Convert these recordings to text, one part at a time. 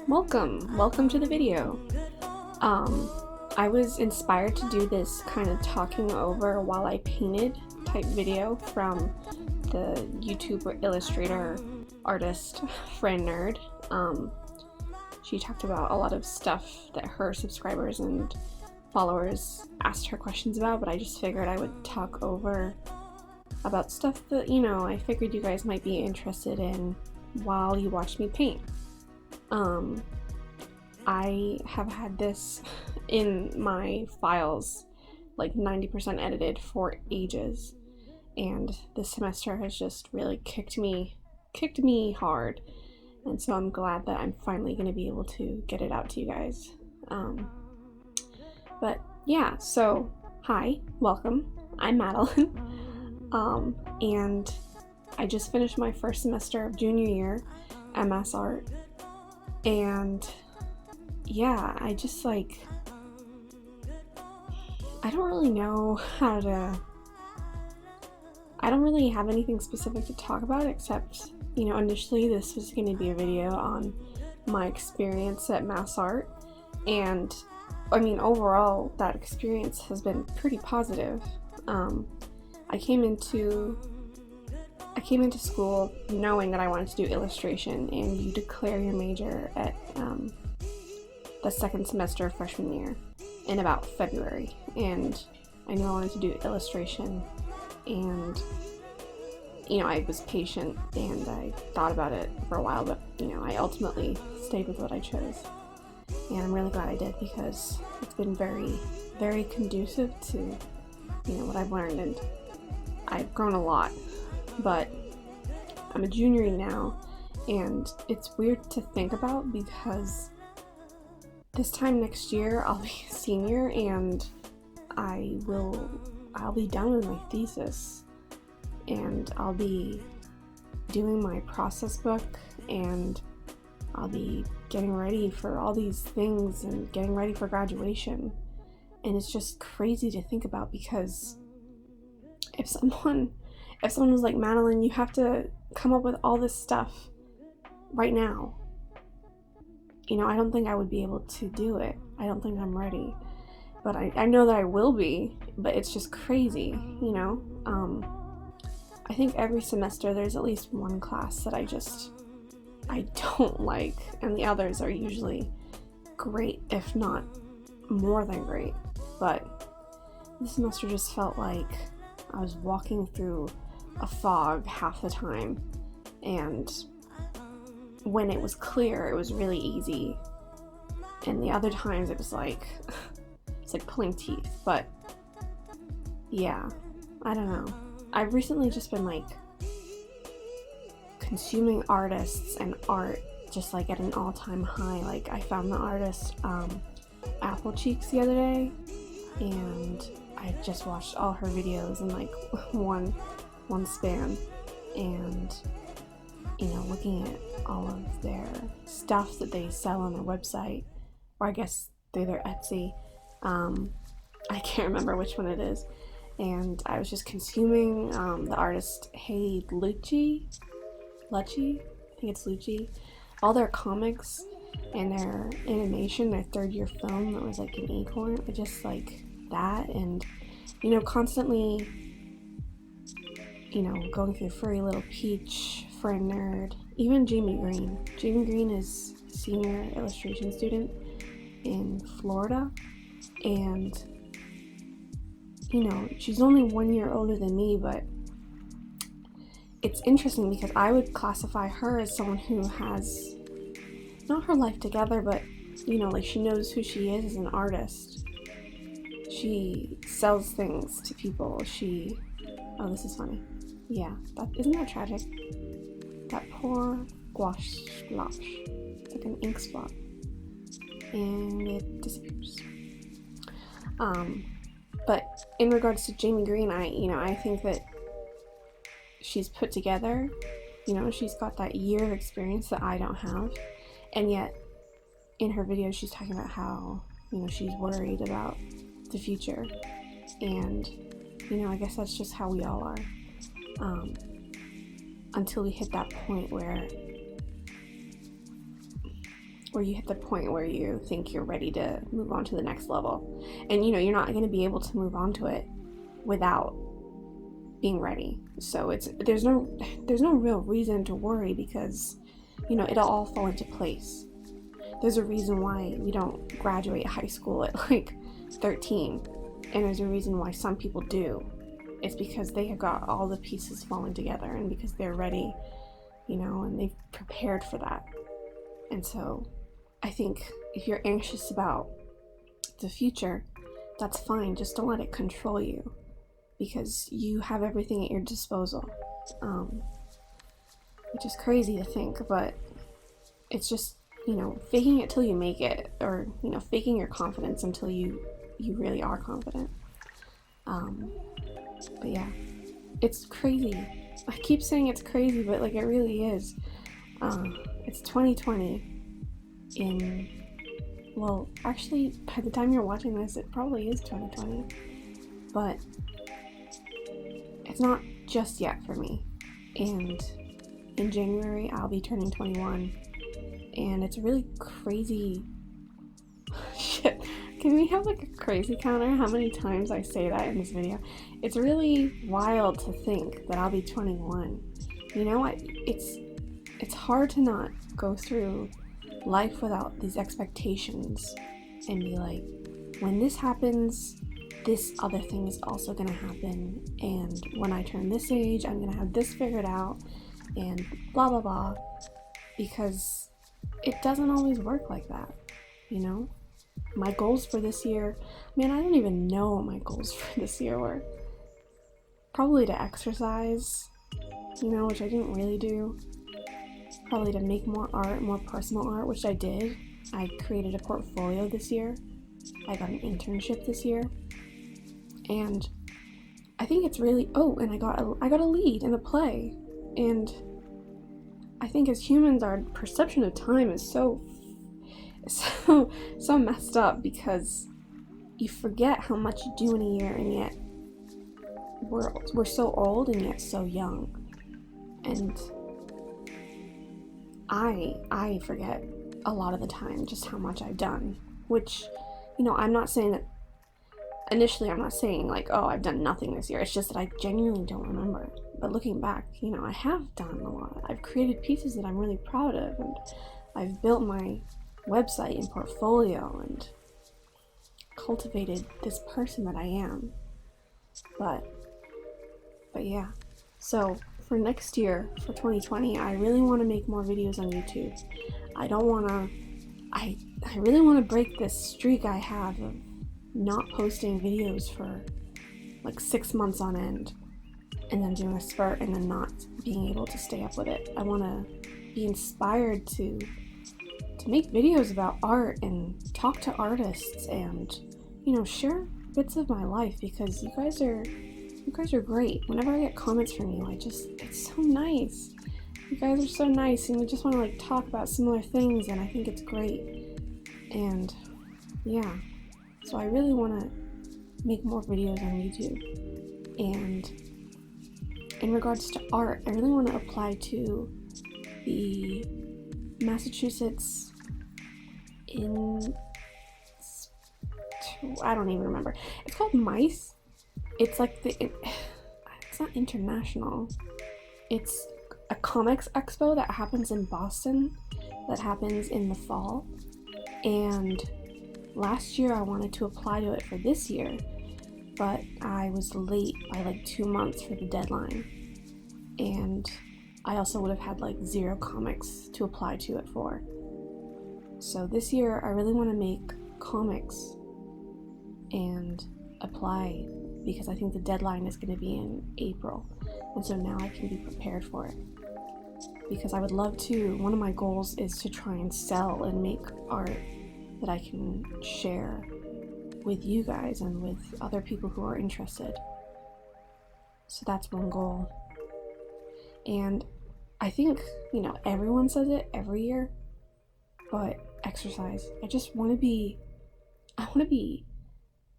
Welcome to the video. I was inspired to do this kind of talking over while I painted type video from the YouTuber, illustrator, artist, friend nerd. She talked about a lot of stuff that her subscribers and followers asked her questions about, but I just figured I would talk over about stuff that, I figured you guys might be interested in while you watch me paint. I have had this in my files like 90% edited for ages, and this semester has just really kicked me hard, and so I'm glad that I'm finally going to be able to get it out to you guys. But yeah, so hi, welcome. I'm Madeline, and I just finished my first semester of junior year MS Art, and yeah, I just I don't really know I don't really have anything specific to talk about except, initially this was going to be a video on my experience at Mass Art, and I mean overall that experience has been pretty positive. I came into school knowing that I wanted to do illustration, and you declare your major at the second semester of freshman year in about February, and I knew I wanted to do illustration, and I was patient and I thought about it for a while, but I ultimately stayed with what I chose, and I'm really glad I did because it's been very, very conducive to what I've learned, and I've grown a lot. But I'm a junior now, and it's weird to think about because this time next year I'll be a senior, and I'll be done with my thesis, and I'll be doing my process book, and I'll be getting ready for all these things and getting ready for graduation. And it's just crazy to think about, because if someone was like, Madeline, you have to come up with all this stuff right now, I don't think I would be able to do it. I don't think I'm ready. But I know that I will be, but it's just crazy, I think every semester there's at least one class that I don't like, and the others are usually great, if not more than great. But this semester just felt like I was walking through a fog half the time, and when it was clear it was really easy, and the other times it was like it's like pulling teeth. But yeah, I don't know, I've recently just been consuming artists and art just at an all-time high. I found the artist Apple Cheeks the other day, and I just watched all her videos in one span, and looking at all of their stuff that they sell on their website, or I guess they're their Etsy. I can't remember which one it is, and I was just consuming the artist Lucci, I think it's Lucci, all their comics and their animation, their third year film that was an acorn. I just that, and constantly going through Furry Little Peach, Friend Nerd, even Jamie Green. Jamie Green is a senior illustration student in Florida, and she's only 1 year older than me, but it's interesting because I would classify her as someone who has not her life together, but she knows who she is as an artist. She sells things to people. Oh, this is funny. Yeah, isn't that tragic? That poor gouache splash. It's like an ink spot, and it disappears. But in regards to Jamie Green, I think that she's put together. She's got that year of experience that I don't have, and yet in her videos she's talking about how she's worried about the future, and I guess that's just how we all are. Until we hit that point where or you hit the point where you think you're ready to move on to the next level. And you're not going to be able to move on to it without being ready. So there's no real reason to worry, because it'll all fall into place. There's a reason why we don't graduate high school at like 13, and there's a reason why some people do. It's because they have got all the pieces falling together, and because they're ready, and they've prepared for that. And so I think if you're anxious about the future, that's fine. Just don't let it control you, because you have everything at your disposal. Which is crazy to think, but it's just, faking it till you make it, or, faking your confidence until you really are confident. But yeah, it's crazy. I keep saying it's crazy, but like, it really is. It's 2020 well, actually, by the time you're watching this, it probably is 2020, but it's not just yet for me. And in January, I'll be turning 21, and it's really crazy. Shit, can we have like a crazy counter? How many times I say that in this video? It's really wild to think that I'll be 21. It's hard to not go through life without these expectations and be like, when this happens, this other thing is also gonna happen, and when I turn this age, I'm gonna have this figured out, and blah blah blah, because it doesn't always work like that. My goals for this year, man, I don't even know what my goals for this year were. Probably to exercise, which I didn't really do. Probably to make more art, more personal art, which I did. I created a portfolio this year. I got an internship this year. And I think it's really, and I got a lead in a play. And I think as humans, our perception of time is so messed up, because you forget how much you do in a year, and yet we're so old and yet so young. And I forget a lot of the time just how much I've done, which, I'm not saying that initially, I'm not saying like, oh, I've done nothing this year. It's just that I genuinely don't remember. But looking back, I have done a lot. I've created pieces that I'm really proud of, and I've built my website and portfolio and cultivated this person that I am. But yeah. So for next year, for 2020, I really want to make more videos on YouTube. I really want to break this streak I have of not posting videos for like 6 months on end, and then doing a spurt and then not being able to stay up with it. I want to be inspired to make videos about art and talk to artists and, share bits of my life, because you guys are great. Whenever I get comments from you, it's so nice. You guys are so nice, and we just want to like talk about similar things, and I think it's great. And yeah, so I really want to make more videos on YouTube. And in regards to art, I really want to apply to the Massachusetts I don't even remember. It's called MICE. It's like it's not international. It's a comics expo that happens in Boston, that happens in the fall. And last year I wanted to apply to it for this year, but I was late by like 2 months for the deadline. And I also would have had like 0 comics to apply to it for. So this year I really want to make comics and apply, because I think the deadline is going to be in April, and so now I can be prepared for it. Because I would love to, one of my goals is to try and sell and make art that I can share with you guys and with other people who are interested. So that's one goal. And I think, everyone says it every year, but exercise. I want to be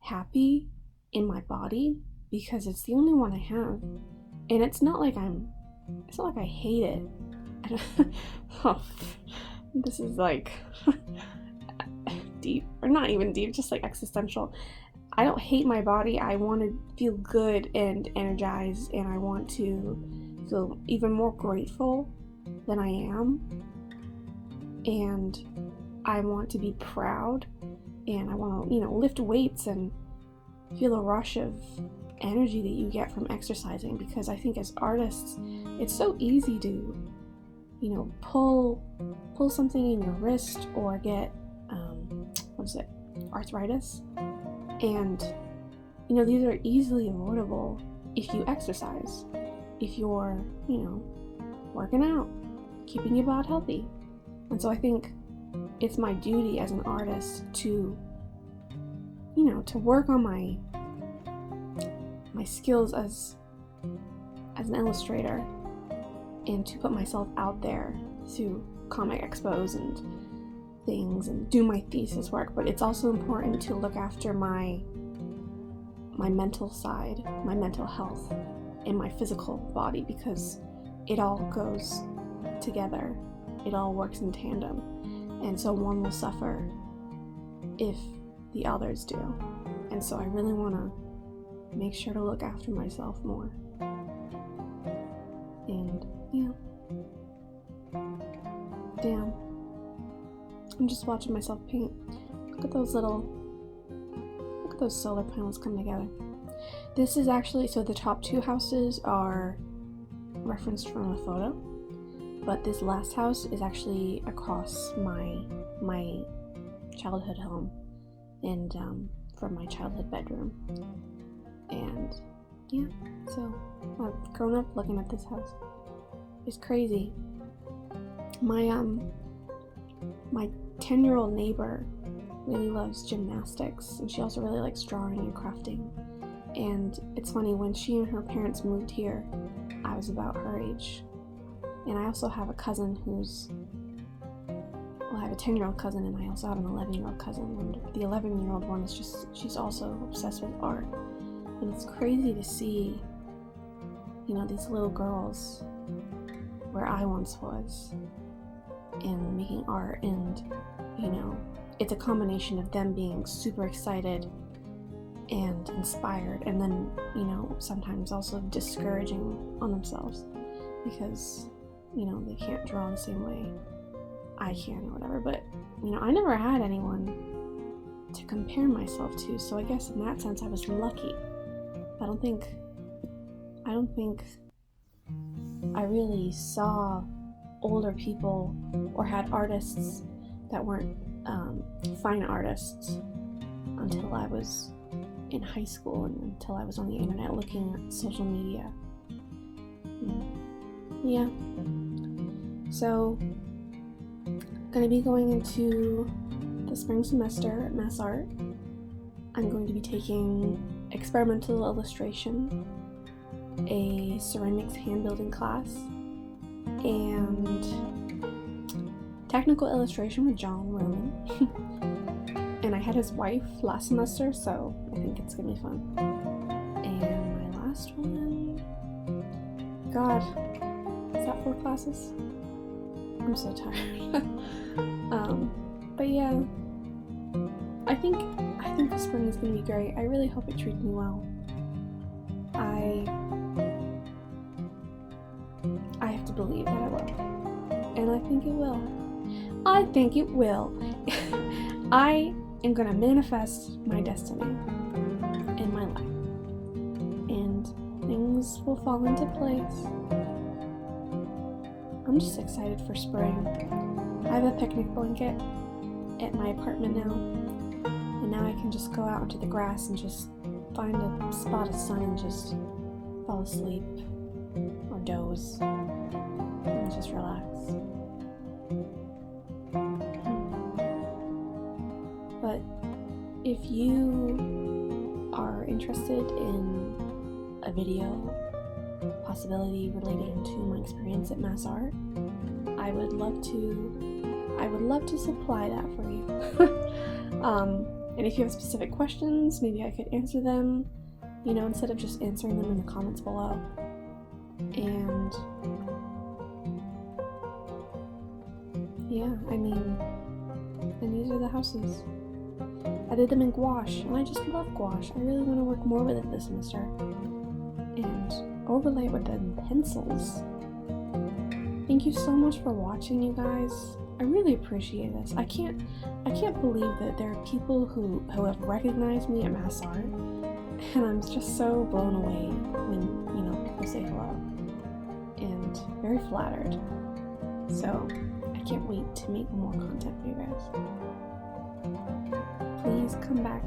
happy in my body, because it's the only one I have. And it's not like I hate it. this is like deep, or not even deep, just like existential. I don't hate my body. I want to feel good and energized, and I want to feel even more grateful than I am. And I want to be proud, and I want to, lift weights and feel a rush of energy that you get from exercising, because I think as artists, it's so easy to, pull something in your wrist or get, arthritis. And, these are easily avoidable if you exercise, if you're, working out, keeping your body healthy. And so I think it's my duty as an artist to, to work on my skills as an illustrator, and to put myself out there through comic expos and things and do my thesis work. But it's also important to look after my mental side, my mental health, and my physical body, because it all goes together. It all works in tandem. And so one will suffer if the others do. And so I really want to make sure to look after myself more. And damn, I'm just watching myself paint. Look at those solar panels come together. This is actually, so the top two houses are referenced from a photo, but this last house is actually across my childhood home, and from my childhood bedroom. And so I've grown up looking at this house. It's crazy. My 10-year-old neighbor really loves gymnastics, and she also really likes drawing and crafting. And it's funny, when she and her parents moved here, I was about her age. And I also have a cousin I have a 10-year-old cousin, and I also have an 11-year-old cousin. And the 11-year-old one is she's also obsessed with art. And it's crazy to see, these little girls where I once was, and making art, and, it's a combination of them being super excited and inspired, and then, sometimes also discouraging on themselves because, they can't draw the same way I can or whatever. But, I never had anyone to compare myself to, so I guess in that sense I was lucky. I don't think I really saw older people or had artists that weren't fine artists until I was in high school, and until I was on the internet looking at social media. So gonna be going into the spring semester at Mass Art. I'm going to be taking experimental illustration, a ceramics hand building class, and technical illustration with John Roman. And I had his wife last semester, so I think it's gonna be fun. And my last one, God, is that 4 classes? I'm so tired. But yeah, I think the spring is gonna be great. I really hope it treats me well. I have to believe that it will, and I think it will. I am gonna manifest my destiny in my life, and things will fall into place. I'm just excited for spring. I have a picnic blanket at my apartment now, and now I can just go out into the grass and just find a spot of sun and just fall asleep or doze and just relax. But if you are interested in a video possibility relating to my experience at Mass Art, I would love to supply that for you. And if you have specific questions, maybe I could answer them, instead of just answering them in the comments below. And yeah, I mean, and these are the houses. I did them in gouache, and I just love gouache. I really want to work more with it this semester. And overlay it with them pencils. Thank you so much for watching, you guys. I really appreciate this. I can't believe that there are people who have recognized me at Mass Art, and I'm just so blown away when, you know, people say hello. And very flattered. So I can't wait to make more content for you guys. Please come back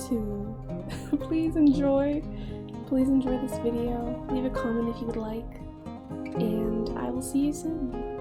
to please enjoy this video. Leave a comment if you would like, and I will see you soon.